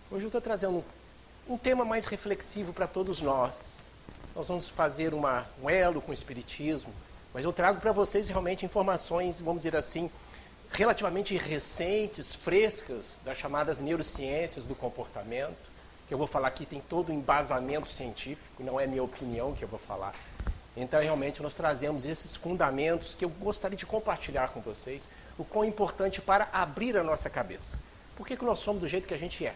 Hoje eu estou trazendo um tema mais reflexivo para todos nós. Nós vamos fazer um elo com o Espiritismo, mas eu trago para vocês realmente informações, vamos dizer assim, relativamente recentes, frescas, das chamadas neurociências do comportamento, que eu vou falar aqui tem todo um embasamento científico, não é minha opinião que eu vou falar. Então, realmente, nós trazemos esses fundamentos que eu gostaria de compartilhar com vocês, o quão importante para abrir a nossa cabeça. Por que nós somos do jeito que a gente é?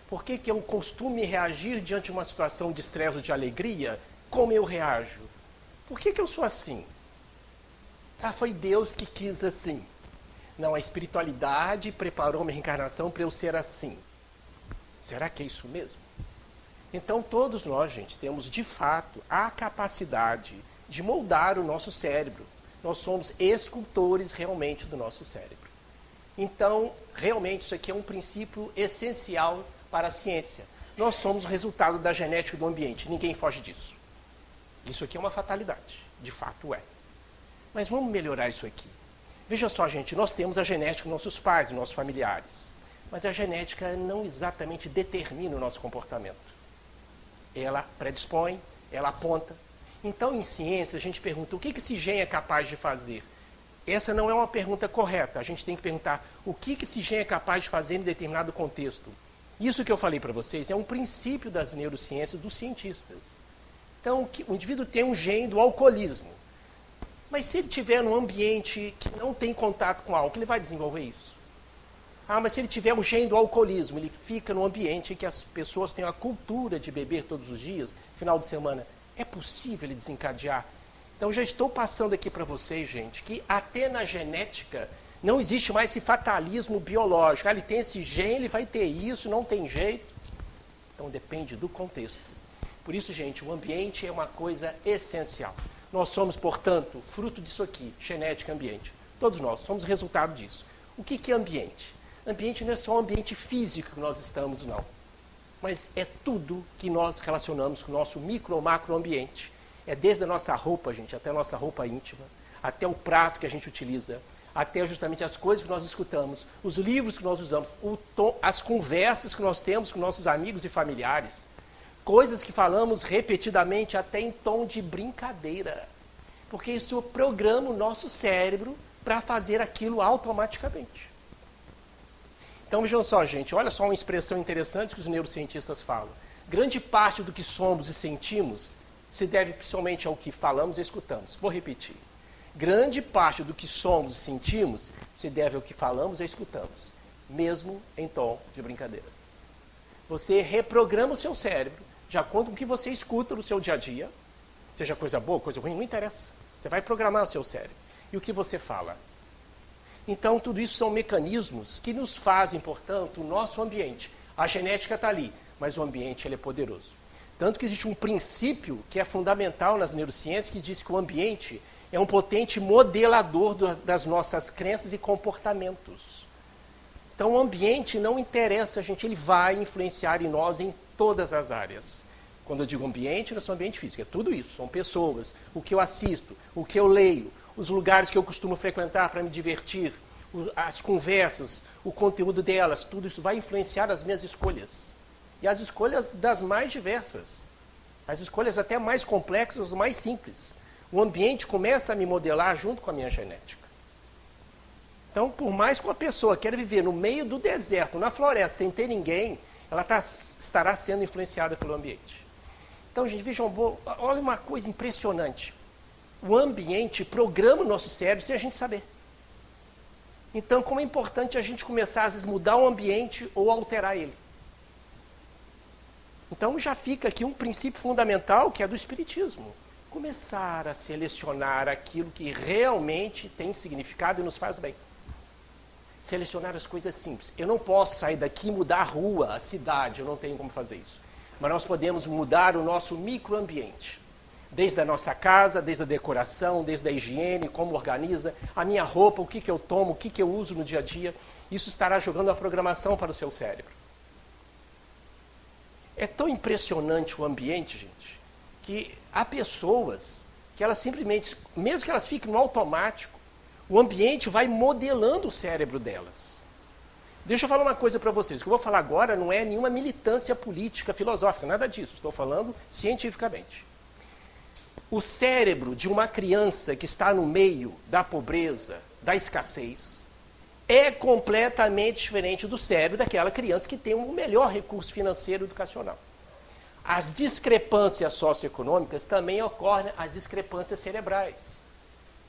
Por que eu costumo reagir diante de uma situação de estresse ou de alegria? Como eu reajo? Por que eu sou assim? Ah, foi Deus que quis assim. Não, a espiritualidade preparou minha reencarnação para eu ser assim. Será que é isso mesmo? Então, todos nós, gente, temos de fato a capacidade de moldar o nosso cérebro. Nós somos escultores realmente do nosso cérebro. Então, realmente, isso aqui é um princípio essencial para a ciência. Nós somos o resultado da genética do ambiente. Ninguém foge disso. Isso aqui é uma fatalidade. De fato é. Mas vamos melhorar isso aqui. Veja só, gente, nós temos a genética dos nossos pais, dos nossos familiares. Mas a genética não exatamente determina o nosso comportamento. Ela predispõe, ela aponta. Então, em ciência, a gente pergunta o que esse gene é capaz de fazer. Essa não é uma pergunta correta. A gente tem que perguntar o que esse gene é capaz de fazer em determinado contexto. Isso que eu falei para vocês é um princípio das neurociências dos cientistas. Então, o indivíduo tem um gene do alcoolismo. Mas se ele estiver num ambiente que não tem contato com álcool, ele vai desenvolver isso. Ah, mas se ele tiver um gene do alcoolismo, ele fica num ambiente em que as pessoas têm a cultura de beber todos os dias, final de semana, é possível ele desencadear? Então, já estou passando aqui para vocês, gente, que até na genética não existe mais esse fatalismo biológico. Ah, ele tem esse gene, ele vai ter isso, não tem jeito. Então, depende do contexto. Por isso, gente, o ambiente é uma coisa essencial. Nós somos, portanto, fruto disso aqui, genética e ambiente. Todos nós somos resultado disso. O que é ambiente? Ambiente não é só o ambiente físico que nós estamos, não. Mas é tudo que nós relacionamos com o nosso micro ou macro ambiente. É desde a nossa roupa, gente, até a nossa roupa íntima, até o prato que a gente utiliza, até justamente as coisas que nós escutamos, os livros que nós usamos, as conversas que nós temos com nossos amigos e familiares, coisas que falamos repetidamente até em tom de brincadeira. Porque isso programa o nosso cérebro para fazer aquilo automaticamente. Então vejam só, gente, olha só uma expressão interessante que os neurocientistas falam. Grande parte do que somos e sentimos se deve principalmente ao que falamos e escutamos. Vou repetir. Grande parte do que somos e sentimos se deve ao que falamos e escutamos, mesmo em tom de brincadeira. Você reprograma o seu cérebro de acordo com o que você escuta no seu dia a dia, seja coisa boa, coisa ruim, não interessa. Você vai programar o seu cérebro. E o que você fala? Então, tudo isso são mecanismos que nos fazem, portanto, o nosso ambiente. A genética está ali, mas o ambiente ele é poderoso. Tanto que existe um princípio que é fundamental nas neurociências que diz que o ambiente é um potente modelador das nossas crenças e comportamentos. Então, o ambiente não interessa, gente, ele vai influenciar em nós em todas as áreas. Quando eu digo ambiente, não é só ambiente físico, é tudo isso. São pessoas, o que eu assisto, o que eu leio, os lugares que eu costumo frequentar para me divertir, as conversas, o conteúdo delas, tudo isso vai influenciar as minhas escolhas. E as escolhas das mais diversas. As escolhas até mais complexas, mais simples. O ambiente começa a me modelar junto com a minha genética. Então, por mais que uma pessoa queira viver no meio do deserto, na floresta, sem ter ninguém, ela estará sendo influenciada pelo ambiente. Então, gente, vejam, olha uma coisa impressionante. O ambiente programa o nosso cérebro sem a gente saber. Então, como é importante a gente começar, às vezes, mudar o ambiente ou alterar ele. Então, já fica aqui um princípio fundamental, que é do Espiritismo. Começar a selecionar aquilo que realmente tem significado e nos faz bem. Selecionar as coisas simples. Eu não posso sair daqui e mudar a rua, a cidade, eu não tenho como fazer isso. Mas nós podemos mudar o nosso microambiente. Desde a nossa casa, desde a decoração, desde a higiene, como organiza, a minha roupa, o que eu tomo, o que eu uso no dia a dia. Isso estará jogando a programação para o seu cérebro. É tão impressionante o ambiente, gente, que há pessoas que elas simplesmente, mesmo que elas fiquem no automático, o ambiente vai modelando o cérebro delas. Deixa eu falar uma coisa para vocês. O que eu vou falar agora não é nenhuma militância política, filosófica, nada disso. Estou falando cientificamente. O cérebro de uma criança que está no meio da pobreza, da escassez, é completamente diferente do cérebro daquela criança que tem um melhor recurso financeiro educacional. As discrepâncias socioeconômicas também ocorrem as discrepâncias cerebrais.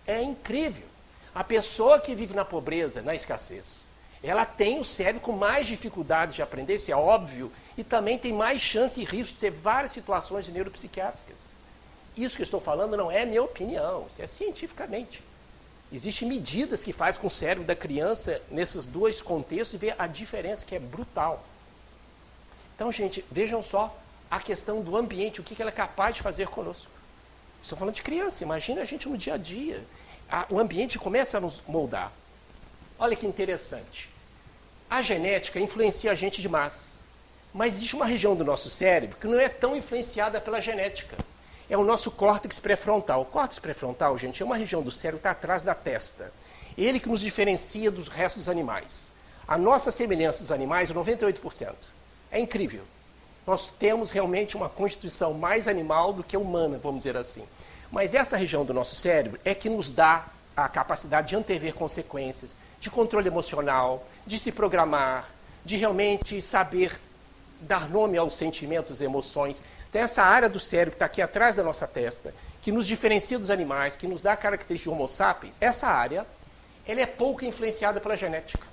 É incrível. A pessoa que vive na pobreza, na escassez, ela tem o cérebro com mais dificuldade de aprender, isso é óbvio, e também tem mais chance e risco de ter várias situações neuropsiquiátricas. Isso que eu estou falando não é minha opinião, isso é cientificamente. Existem medidas que fazem com o cérebro da criança nesses dois contextos e ver a diferença que é brutal. Então, gente, vejam só a questão do ambiente, o que ela é capaz de fazer conosco. Estou falando de criança, imagina a gente no dia a dia. O ambiente começa a nos moldar. Olha que interessante. A genética influencia a gente demais. Mas existe uma região do nosso cérebro que não é tão influenciada pela genética. É o nosso córtex pré-frontal. O córtex pré-frontal, gente, é uma região do cérebro que está atrás da testa. Ele que nos diferencia dos restos dos animais. A nossa semelhança dos animais é 98%. É incrível. Nós temos realmente uma constituição mais animal do que humana, vamos dizer assim. Mas essa região do nosso cérebro é que nos dá a capacidade de antever consequências, de controle emocional, de se programar, de realmente saber dar nome aos sentimentos e emoções. Tem essa área do cérebro que está aqui atrás da nossa testa, que nos diferencia dos animais, que nos dá a característica de Homo sapiens. Essa área, ela é pouco influenciada pela genética,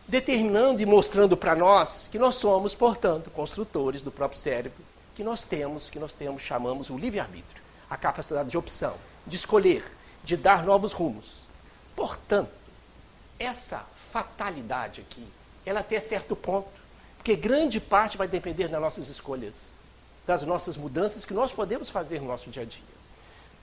determinando e mostrando para nós que nós somos, portanto, construtores do próprio cérebro, que nós temos, chamamos o livre-arbítrio, a capacidade de opção, de escolher, de dar novos rumos. Portanto, essa fatalidade aqui, ela até certo ponto, porque grande parte vai depender das nossas escolhas, das nossas mudanças que nós podemos fazer no nosso dia a dia.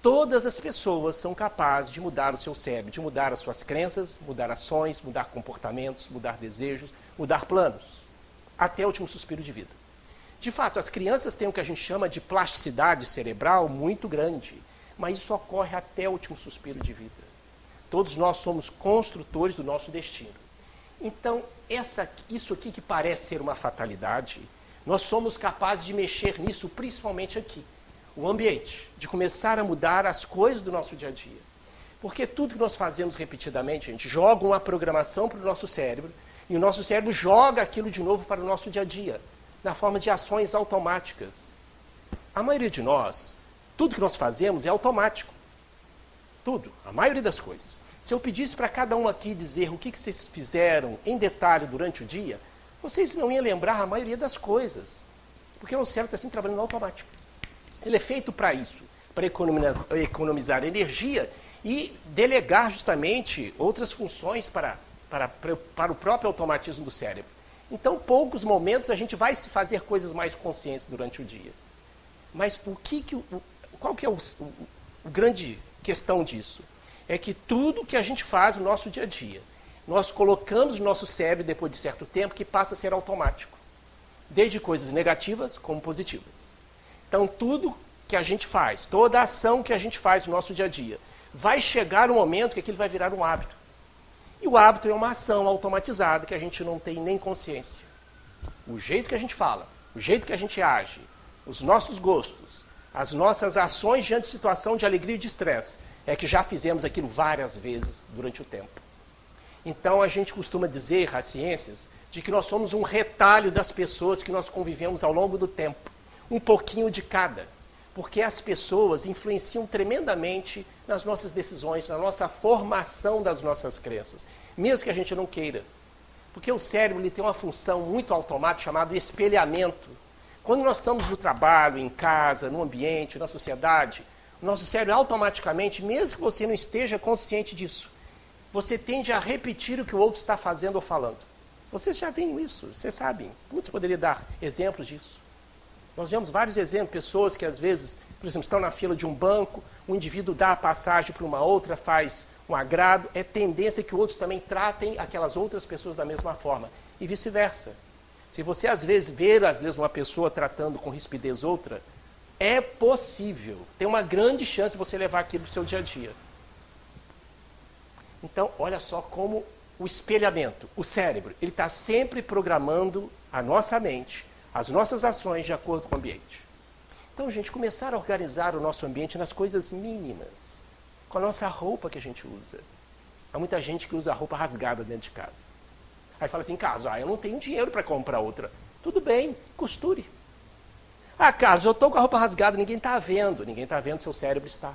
Todas as pessoas são capazes de mudar o seu cérebro, de mudar as suas crenças, mudar ações, mudar comportamentos, mudar desejos, mudar planos, até o último suspiro de vida. De fato, as crianças têm o que a gente chama de plasticidade cerebral muito grande, mas isso ocorre até o último suspiro de vida. Todos nós somos construtores do nosso destino. Então, isso aqui que parece ser uma fatalidade, nós somos capazes de mexer nisso, principalmente aqui. O ambiente, de começar a mudar as coisas do nosso dia a dia. Porque tudo que nós fazemos repetidamente, a gente joga uma programação para o nosso cérebro, e o nosso cérebro joga aquilo de novo para o nosso dia a dia, na forma de ações automáticas. A maioria de nós, tudo que nós fazemos é automático. Tudo, a maioria das coisas. Se eu pedisse para cada um aqui dizer o que vocês fizeram em detalhe durante o dia, vocês não iam lembrar a maioria das coisas. Porque o cérebro está sempre trabalhando no automático. Ele é feito para isso, para economizar energia e delegar justamente outras funções para o próprio automatismo do cérebro. Então, poucos momentos a gente vai se fazer coisas mais conscientes durante o dia. Mas qual que é a grande questão disso? É que tudo que a gente faz no nosso dia a dia, nós colocamos no nosso cérebro, depois de certo tempo, que passa a ser automático. Desde coisas negativas como positivas. Então, tudo que a gente faz, toda ação que a gente faz no nosso dia a dia, vai chegar um momento que aquilo vai virar um hábito. E o hábito é uma ação automatizada que a gente não tem nem consciência. O jeito que a gente fala, o jeito que a gente age, os nossos gostos, as nossas ações diante de situação de alegria e de estresse, é que já fizemos aquilo várias vezes durante o tempo. Então a gente costuma dizer, as ciências, de que nós somos um retalho das pessoas que nós convivemos ao longo do tempo. Um pouquinho de cada. Porque as pessoas influenciam tremendamente nas nossas decisões, na nossa formação das nossas crenças. Mesmo que a gente não queira. Porque o cérebro ele tem uma função muito automática chamada espelhamento. Quando nós estamos no trabalho, em casa, no ambiente, na sociedade, o nosso cérebro automaticamente, mesmo que você não esteja consciente disso, você tende a repetir o que o outro está fazendo ou falando. Vocês já veem isso, vocês sabem. Muitos poderiam dar exemplos disso. Nós vemos vários exemplos, pessoas que às vezes, por exemplo, estão na fila de um banco, um indivíduo dá a passagem para uma outra, faz um agrado, é tendência que outros também tratem aquelas outras pessoas da mesma forma, e vice-versa. Se você às vezes ver uma pessoa tratando com rispidez outra, é possível, tem uma grande chance de você levar aquilo para o seu dia a dia. Então, olha só como o espelhamento, o cérebro, ele está sempre programando a nossa mente, as nossas ações de acordo com o ambiente. Então, gente, começar a organizar o nosso ambiente nas coisas mínimas, com a nossa roupa que a gente usa. Há muita gente que usa roupa rasgada dentro de casa. Aí fala assim, Carlos, eu não tenho dinheiro para comprar outra. Tudo bem, costure. Carlos, eu estou com a roupa rasgada, ninguém está vendo. Ninguém está vendo, seu cérebro está.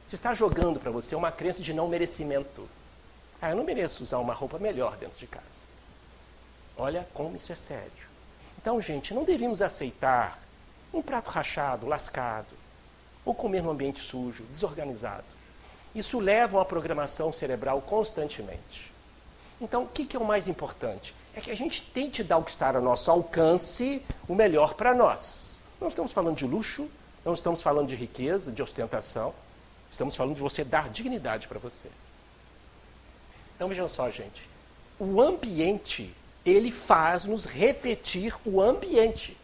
Você está jogando para você uma crença de não merecimento. Eu não mereço usar uma roupa melhor dentro de casa. Olha como isso é sério. Então, gente, não devíamos aceitar um prato rachado, lascado, ou comer num ambiente sujo, desorganizado. Isso leva a uma programação cerebral constantemente. Então, o que é o mais importante? É que a gente tente dar o que está ao nosso alcance, o melhor para nós. Não estamos falando de luxo, não estamos falando de riqueza, de ostentação. Estamos falando de você dar dignidade para você. Então, vejam só, gente. O ambiente, ele faz nos repetir o ambiente.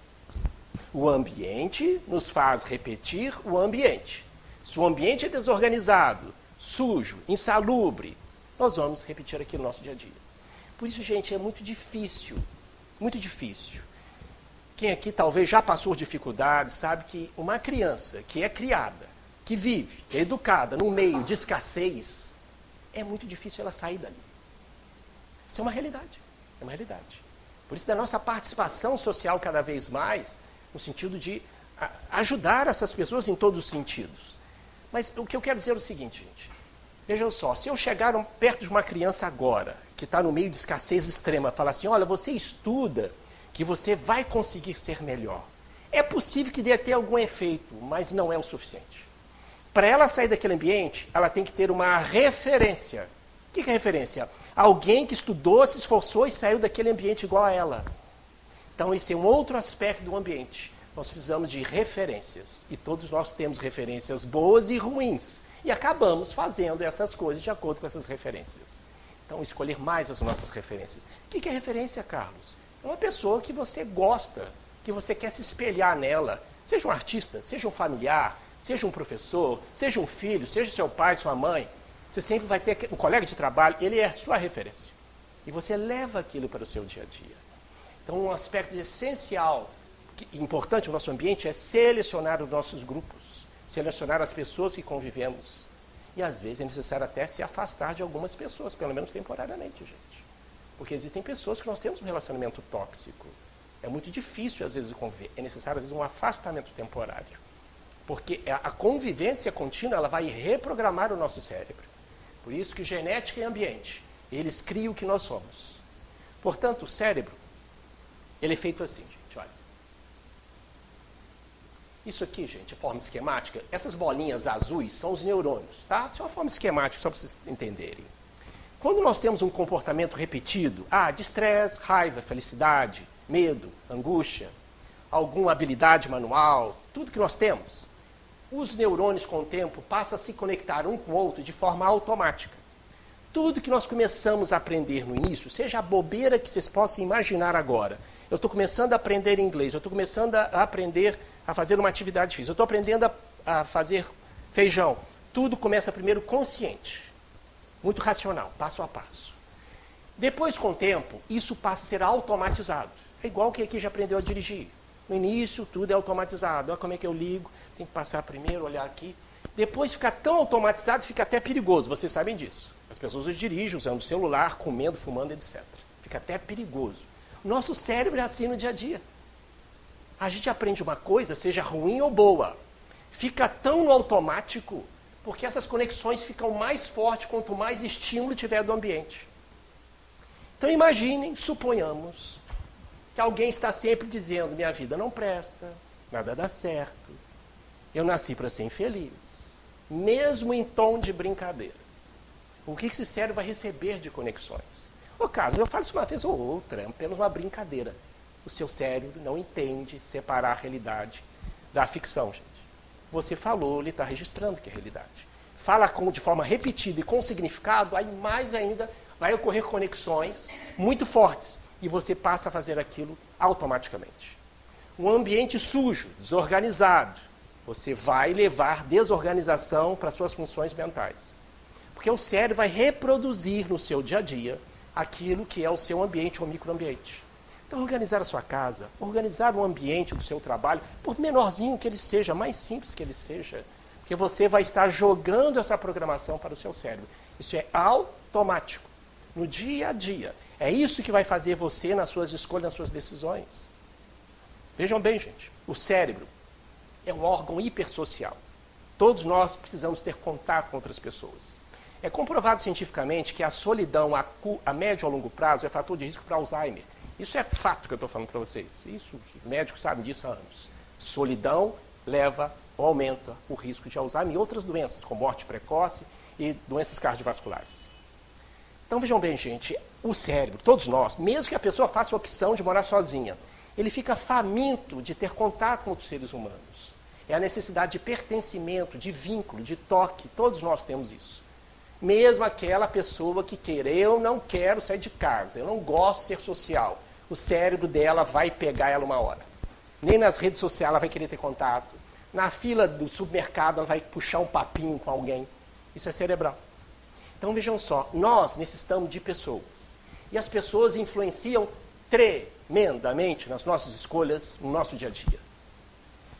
O ambiente nos faz repetir o ambiente. Se o ambiente é desorganizado, sujo, insalubre, nós vamos repetir aquilo no nosso dia a dia. Por isso, gente, é muito difícil. Muito difícil. Quem aqui talvez já passou dificuldades, sabe que uma criança que é criada, que vive, que é educada num meio de escassez, é muito difícil ela sair dali. Isso é uma realidade. É uma realidade. Por isso, da nossa participação social cada vez mais, no sentido de ajudar essas pessoas em todos os sentidos. Mas o que eu quero dizer é o seguinte, gente. Vejam só, se eu chegar perto de uma criança agora, que está no meio de escassez extrema, falar assim, olha, você estuda, que você vai conseguir ser melhor. É possível que dê até algum efeito, mas não é o suficiente. Para ela sair daquele ambiente, ela tem que ter uma referência. O que é referência? Alguém que estudou, se esforçou e saiu daquele ambiente igual a ela. Então, esse é um outro aspecto do ambiente. Nós precisamos de referências. E todos nós temos referências boas e ruins. E acabamos fazendo essas coisas de acordo com essas referências. Então, escolher mais as nossas referências. O que é referência, Carlos? É uma pessoa que você gosta, que você quer se espelhar nela. Seja um artista, seja um familiar, seja um professor, seja um filho, seja seu pai, sua mãe. Você sempre vai ter um colega de trabalho, ele é a sua referência. E você leva aquilo para o seu dia a dia. Então, um aspecto essencial, importante no nosso ambiente, é selecionar os nossos grupos, selecionar as pessoas que convivemos. E, às vezes, é necessário até se afastar de algumas pessoas, pelo menos temporariamente, gente. Porque existem pessoas que nós temos um relacionamento tóxico. É muito difícil, às vezes, conviver. É necessário, às vezes, um afastamento temporário. Porque a convivência contínua, ela vai reprogramar o nosso cérebro. Por isso que genética e ambiente, eles criam o que nós somos. Portanto, o cérebro, ele é feito assim, gente, olha. Isso aqui, gente, é forma esquemática. Essas bolinhas azuis são os neurônios, tá? Isso é uma forma esquemática, só para vocês entenderem. Quando nós temos um comportamento repetido, de estresse, raiva, felicidade, medo, angústia, alguma habilidade manual, tudo que nós temos, os neurônios, com o tempo, passam a se conectar um com o outro de forma automática. Tudo que nós começamos a aprender no início, seja a bobeira que vocês possam imaginar agora. Eu estou começando a aprender inglês, eu estou começando a aprender a fazer uma atividade física, eu estou aprendendo a fazer feijão. Tudo começa primeiro consciente, muito racional, passo a passo. Depois, com o tempo, isso passa a ser automatizado. É igual quem aqui já aprendeu a dirigir. No início, tudo é automatizado. Olha como é que eu ligo, tem que passar primeiro, olhar aqui. Depois fica tão automatizado, fica até perigoso, vocês sabem disso. As pessoas os dirigem usando o celular, comendo, fumando, etc. Fica até perigoso. O nosso cérebro é assim no dia a dia. A gente aprende uma coisa, seja ruim ou boa. Fica tão no automático, porque essas conexões ficam mais fortes quanto mais estímulo tiver do ambiente. Então imaginem, suponhamos, que alguém está sempre dizendo, minha vida não presta, nada dá certo, eu nasci para ser infeliz, mesmo em tom de brincadeira. O que esse cérebro vai receber de conexões? Ô Carlos, eu faço isso uma vez ou outra, é apenas uma brincadeira. O seu cérebro não entende separar a realidade da ficção, gente. Você falou, ele está registrando que é realidade. Fala de forma repetida e com significado, aí mais ainda vai ocorrer conexões muito fortes. E você passa a fazer aquilo automaticamente. Um ambiente sujo, desorganizado, você vai levar desorganização para suas funções mentais. Porque o cérebro vai reproduzir no seu dia a dia aquilo que é o seu ambiente ou microambiente. Então, organizar a sua casa, organizar o ambiente do seu trabalho, por menorzinho que ele seja, mais simples que ele seja, porque você vai estar jogando essa programação para o seu cérebro. Isso é automático, no dia a dia. É isso que vai fazer você nas suas escolhas, nas suas decisões. Vejam bem, gente, o cérebro é um órgão hipersocial. Todos nós precisamos ter contato com outras pessoas. É comprovado cientificamente que a solidão a médio ou longo prazo é fator de risco para Alzheimer. Isso é fato que eu estou falando para vocês. Isso, os médicos sabem disso há anos. Solidão leva ou aumenta o risco de Alzheimer e outras doenças, como morte precoce e doenças cardiovasculares. Então vejam bem, gente, o cérebro, todos nós, mesmo que a pessoa faça a opção de morar sozinha, ele fica faminto de ter contato com outros seres humanos. É a necessidade de pertencimento, de vínculo, de toque, todos nós temos isso. Mesmo aquela pessoa que quer, eu não quero sair de casa, eu não gosto de ser social, o cérebro dela vai pegar ela uma hora. Nem nas redes sociais ela vai querer ter contato. Na fila do supermercado ela vai puxar um papinho com alguém. Isso é cerebral. Então vejam só, nós necessitamos de pessoas. E as pessoas influenciam tremendamente nas nossas escolhas, no nosso dia a dia.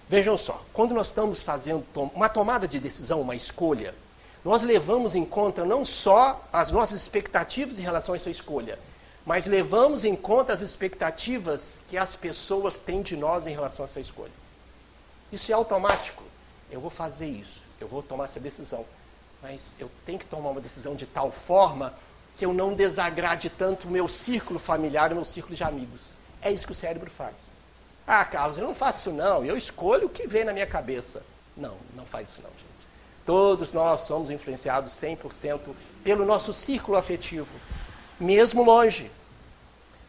Vejam só, quando nós estamos fazendo uma tomada de decisão, uma escolha, nós levamos em conta não só as nossas expectativas em relação a essa escolha, mas levamos em conta as expectativas que as pessoas têm de nós em relação a essa escolha. Isso é automático. Eu vou fazer isso, eu vou tomar essa decisão, mas eu tenho que tomar uma decisão de tal forma que eu não desagrade tanto o meu círculo familiar e o meu círculo de amigos. É isso que o cérebro faz. Ah, Carlos, eu não faço isso não, eu escolho o que vem na minha cabeça. Não, não faz isso não, gente. Todos nós somos influenciados 100% pelo nosso círculo afetivo, mesmo longe.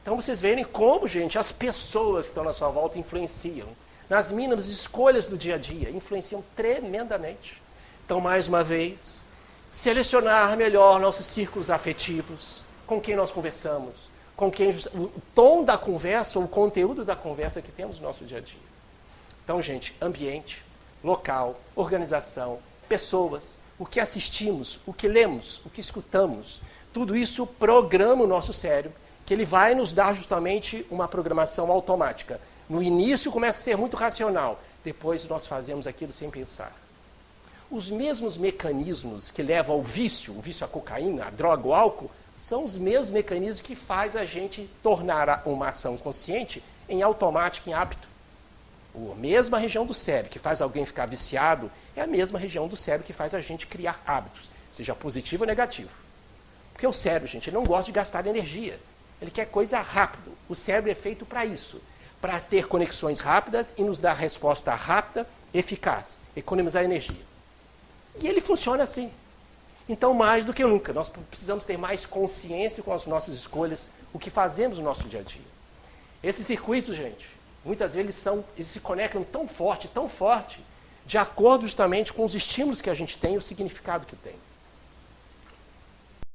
Então vocês verem como, gente, as pessoas que estão na sua volta influenciam. Nas mínimas escolhas do dia a dia, influenciam tremendamente. Então, mais uma vez, selecionar melhor nossos círculos afetivos, com quem nós conversamos, com quem o tom da conversa ou o conteúdo da conversa que temos no nosso dia a dia. Então, gente, ambiente, local, organização, pessoas, o que assistimos, o que lemos, o que escutamos, tudo isso programa o nosso cérebro, que ele vai nos dar justamente uma programação automática. No início começa a ser muito racional, depois nós fazemos aquilo sem pensar. Os mesmos mecanismos que levam ao vício, o vício à cocaína, à droga, ao álcool, são os mesmos mecanismos que faz a gente tornar uma ação consciente em automático, em hábito. A mesma região do cérebro que faz alguém ficar viciado é a mesma região do cérebro que faz a gente criar hábitos, seja positivo ou negativo. Porque o cérebro, gente, ele não gosta de gastar energia. Ele quer coisa rápida. O cérebro é feito para isso, para ter conexões rápidas e nos dar resposta rápida, eficaz, economizar energia. E ele funciona assim. Então, mais do que nunca, nós precisamos ter mais consciência com as nossas escolhas, o que fazemos no nosso dia a dia. Esses circuitos, gente, muitas vezes eles se conectam tão forte, de acordo justamente com os estímulos que a gente tem e o significado que tem.